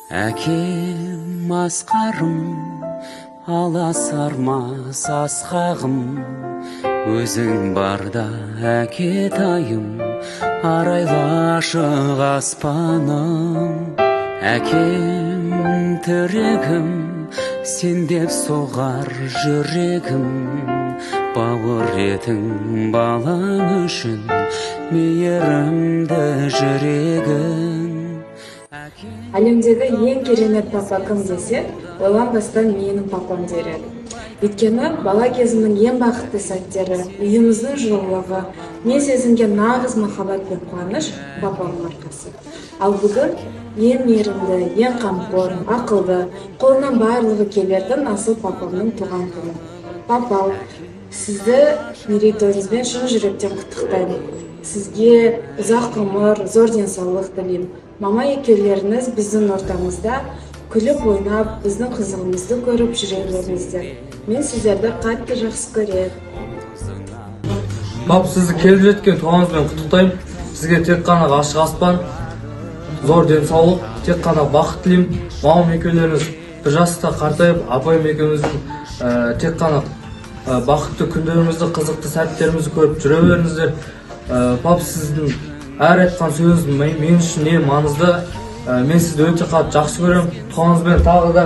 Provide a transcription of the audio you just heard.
Әкем асқарым, аласармас асқағым, өзің барда әкетайым, арайлы ашық аспаным. Әкем тірегім, сен деп соғар жүрегім, бауыр етің балаң үшін, мейірімді жүрегім. Әлемдегі ең керемет папа кім десе, ойланбастан менің папам дер едім. Өйткені бала кезімнің ең бақытты сәттері, үйіміздің жылылығы, мен сезінген нағыз махаббат пен қуаныш папамның арқасы. Ал бүгін ең мейірімді, ең қамқор, ақылды, қолынан барлығы келетін асыл папамның туған күні. Папа, сізді мерейтойыңызбен шын жүректен құттықтаймын. Сізге ұзақ ғұмыр, зор денсаулық тілеймін. Мама екеулеріңіз біздің ортамызда күліп ойнап, біздің қызығымызды көріп жүре беріңіздер. Мен сіздерді қатты жақсы көремін. Пап, сізді келіп жеткен туғаныңызбен құттықтаймын. Сізге тек қана ашық аспан, зор денсаулық, тек қана бақыт тілеймін. Мамам екеулеріңіз бір жастықта қартайып, апайым екеуміздің тек қана бақытты күндерімізді, қызықты сәттерімізді көріп жүре беріңіздер. Пап, сіздің әр айтқан сөзіңіз мен үшін не маңызды. Мен сізді өте қатты жақсы көремін. Туғаныңызбен тағы да